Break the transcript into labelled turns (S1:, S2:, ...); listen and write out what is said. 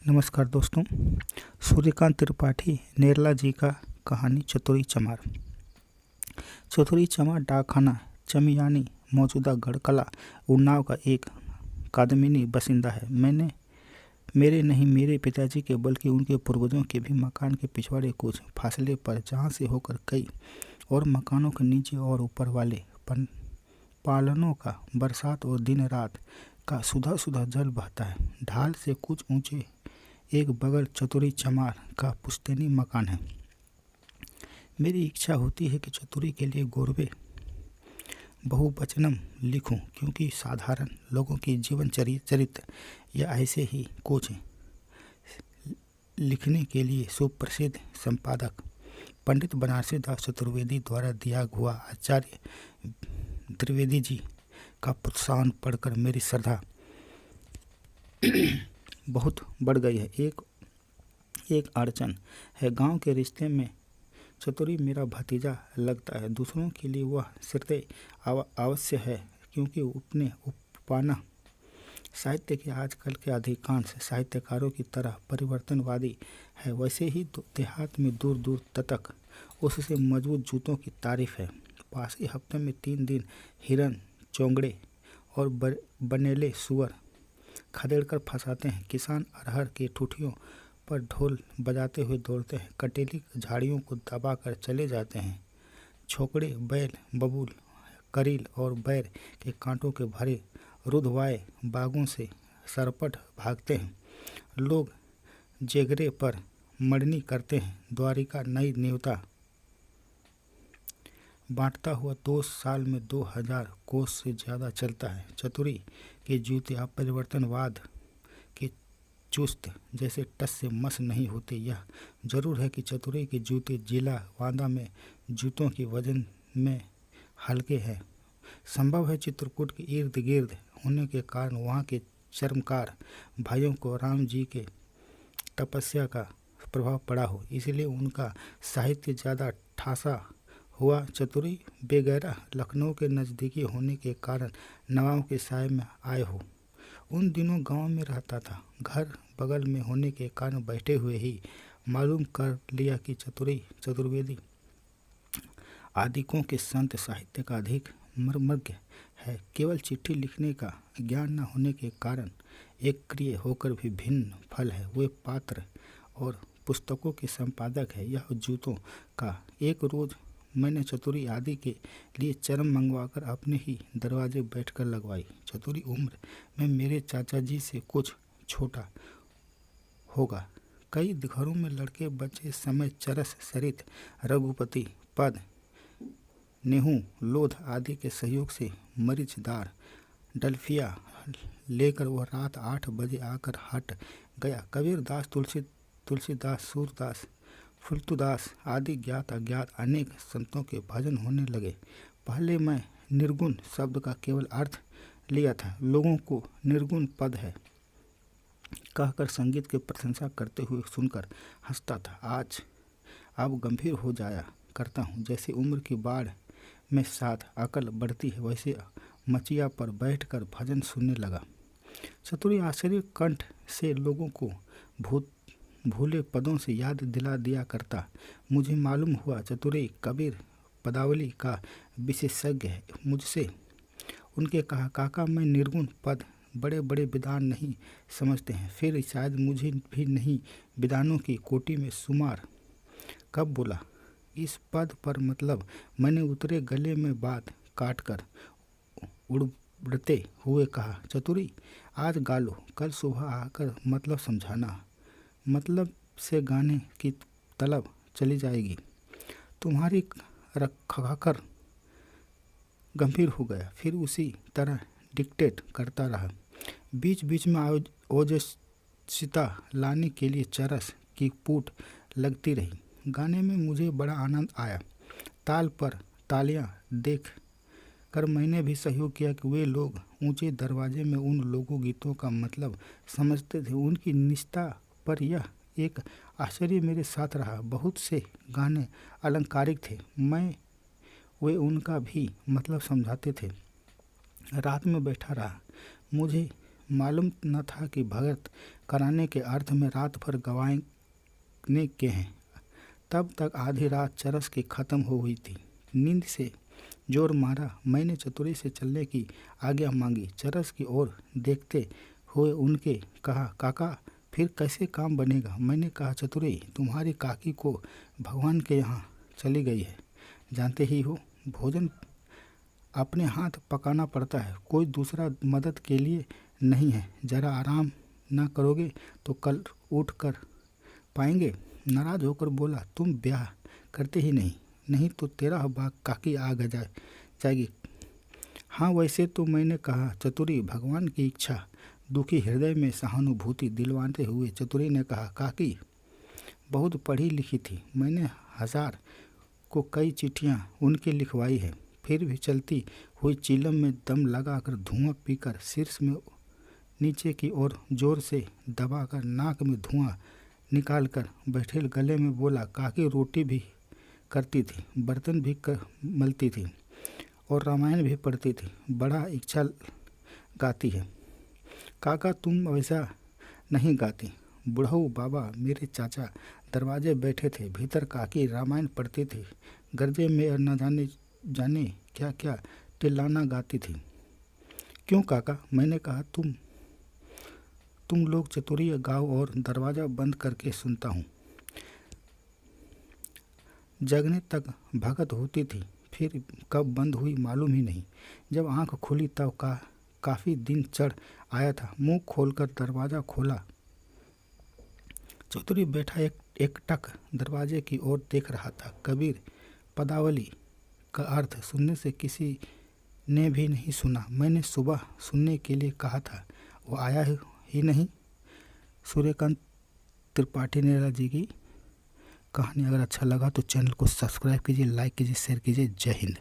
S1: नमस्कार दोस्तों। सूर्यकांत त्रिपाठी नेरला जी का कहानी चतुरी चमार। चतुरी चमार डाकखाना चमियानी मौजूदा गढ़कला उन्नाव का एक कादमिनी बासिंदा है। मेरे नहीं मेरे पिताजी के बल्कि उनके पूर्वजों के भी मकान के पिछवाड़े कुछ फासले पर, जहाँ से होकर कई और मकानों के नीचे और ऊपर वाले पालनों का बरसात और दिन रात का सुधा सुधा जल बहता है। ढाल से कुछ ऊंचे एक बगल चतुरी चमार का पुश्तैनी मकान है। मेरी इच्छा होती है कि चतुरी के लिए गोरवे बहुवचनम लिखूं, क्योंकि साधारण लोगों की जीवन चरित्र या ऐसे ही कुछ लिखने के लिए सुप्रसिद्ध संपादक पंडित बनारसी दास चतुर्वेदी द्वारा दिया हुआ आचार्य द्विवेदी जी का प्रोत्साहन पढ़कर मेरी श्रद्धा बहुत बढ़ गई है। एक अड़चन है। गांव के रिश्ते में चतुरी मेरा भतीजा लगता है। दूसरों के लिए वह श्रेय अवश्य है, क्योंकि अपने उपपाना साहित्य के आजकल के अधिकांश साहित्यकारों की तरह परिवर्तनवादी है। वैसे ही देहात में दूर दूर तक उससे मजबूत जूतों की तारीफ है। पासी हफ्ते में 3 दिन हिरन, चोंगड़े और बनेले सुअर खदेड़कर फंसाते हैं। किसान अरहर के ठूठियों पर ढोल बजाते हुए दौड़ते हैं। कटेली झाड़ियों को दबाकर चले जाते हैं। छोकड़े बैल, बबूल, करील और बैर के कांटों के भरे रुधवाए बागों से सरपट भागते हैं। लोग जेगरे पर मड़नी करते हैं। द्वारिका नई न्योता बांटता हुआ 2 साल में 2000 कोस से ज़्यादा चलता है। चतुरी के जूते अपरिवर्तनवाद के चुस्त जैसे टस से मस नहीं होते। यह जरूर है कि चतुरी के जूते जिला वांदा में जूतों की वजन में हल्के हैं। संभव है चित्रकूट के इर्द गिर्द होने के कारण वहाँ के चर्मकार भाइयों को राम जी के तपस्या का प्रभाव पड़ा हो, इसलिए उनका साहित्य ज़्यादा ठासा हुआ। चतुरी बेगैरा लखनऊ के नज़दीकी होने के कारण नवाब के साय में आए हो। उन दिनों गांव में रहता था। घर बगल में होने के कारण बैठे हुए ही मालूम कर लिया कि चतुर्वेदी आदिकों के संत साहित्य का अधिक मर्मज्ञ है। केवल चिट्ठी लिखने का ज्ञान न होने के कारण एक क्रिय होकर भी भिन्न फल है। वे पात्र और पुस्तकों के संपादक है। यह जूतों का एक रोज मैंने चतुरी आदि के लिए चरम मंगवाकर अपने ही दरवाजे बैठकर लगवाई। चतुरी उम्र में मेरे चाचा जी से कुछ छोटा होगा। कई घरों में लड़के बच्चे समय चरस, सरित, रघुपति, पद, नेहू, लोध आदि के सहयोग से मरीचदार डल्फिया लेकर वह रात 8 बजे आकर हट गया। कबीरदास, तुलसीदास, सूरदास, फुलतुदास आदि ज्ञात अज्ञात अनेक संतों के भजन होने लगे। पहले मैं निर्गुण शब्द का केवल अर्थ लिया था। लोगों को निर्गुण पद है कहकर संगीत की प्रशंसा करते हुए सुनकर हंसता था। अब गंभीर हो जाया करता हूँ। जैसे उम्र की बाढ़ में साथ अकल बढ़ती है, वैसे मचिया पर बैठकर भजन सुनने लगा। चतुरी आश्चर्य कंठ से लोगों को भूले पदों से याद दिला दिया करता। मुझे मालूम हुआ चतुरी कबीर पदावली का विशेषज्ञ है। मुझसे उनके कहा, काका मैं निर्गुण पद बड़े बड़े विद्वान नहीं समझते हैं, फिर शायद मुझे भी नहीं विद्वानों की कोटि में शुमार। कब बोला इस पद पर मतलब? मैंने उतरे गले में बात काटकर उड़ते हुए कहा, चतुरी आज गा लो, कल सुबह आकर मतलब समझाना। मतलब से गाने की तलब चली जाएगी। तुम्हारी रखाकर गंभीर हो गया। फिर उसी तरह डिक्टेट करता रहा। बीच बीच में ओजस्विता लाने के लिए चरस की पूट लगती रही। गाने में मुझे बड़ा आनंद आया। ताल पर तालियां देख कर मैंने भी सहयोग किया कि वे लोग ऊंचे दरवाजे में उन लोगों गीतों का मतलब समझते थे। उनकी निष्ठा पर यह एक आश्चर्य मेरे साथ रहा। बहुत से गाने अलंकारिक थे, वे उनका भी मतलब समझाते थे। रात में बैठा रहा। मुझे मालूम न था कि भगत कराने के अर्थ में रात भर गंवाने के हैं। तब तक आधी रात चरस की ख़त्म हो हुई थी। नींद से जोर मारा मैंने चतुरी से चलने की आज्ञा मांगी। चरस की ओर देखते हुए उनके कहा, काका फिर कैसे काम बनेगा? मैंने कहा, चतुरी तुम्हारी काकी को भगवान के यहाँ चली गई है, जानते ही हो। भोजन अपने हाथ पकाना पड़ता है, कोई दूसरा मदद के लिए नहीं है। ज़रा आराम ना करोगे तो कल उठ कर पाएंगे? नाराज़ होकर बोला, तुम ब्याह करते ही नहीं तो तेरा बाग काकी आ जाएगी। हाँ वैसे तो मैंने कहा, चतुरी भगवान की इच्छा। दुखी हृदय में सहानुभूति दिलवाते हुए चतुरी ने कहा, काकी बहुत पढ़ी लिखी थी, मैंने 1000 को कई चिट्ठियाँ उनके लिखवाई है, फिर भी चलती हुई चिलम में दम लगाकर धुआं पीकर शीर्ष में नीचे की ओर जोर से दबाकर नाक में धुआं निकालकर बैठे गले में बोला, काकी रोटी भी करती थी, बर्तन भी मलती थी और रामायण भी पढ़ती थी, बड़ा इच्छा गाती है। काका तुम वैसा नहीं गाती। बुढ़ऊ बाबा मेरे चाचा दरवाजे बैठे थे, भीतर काकी रामायण पढ़ती थी, गर्जे में और न जाने क्या क्या टिल्लाना गाती थी। क्यों काका? मैंने कहा, तुम लोग चतुरी गाओ और दरवाज़ा बंद करके सुनता हूँ। जगने तक भगत होती थी, फिर कब बंद हुई मालूम ही नहीं। जब आंख खुली तब काफ़ी दिन चढ़ आया था। मुंह खोलकर दरवाज़ा खोला। चौधरी बैठा एकटक दरवाजे की ओर देख रहा था। कबीर पदावली का अर्थ सुनने से किसी ने भी नहीं सुना। मैंने सुबह सुनने के लिए कहा था, वो आया ही नहीं। सूर्यकांत त्रिपाठी नेहरा जी की कहानी अगर अच्छा लगा तो चैनल को सब्सक्राइब कीजिए, लाइक कीजिए, शेयर कीजिए। जय हिंद।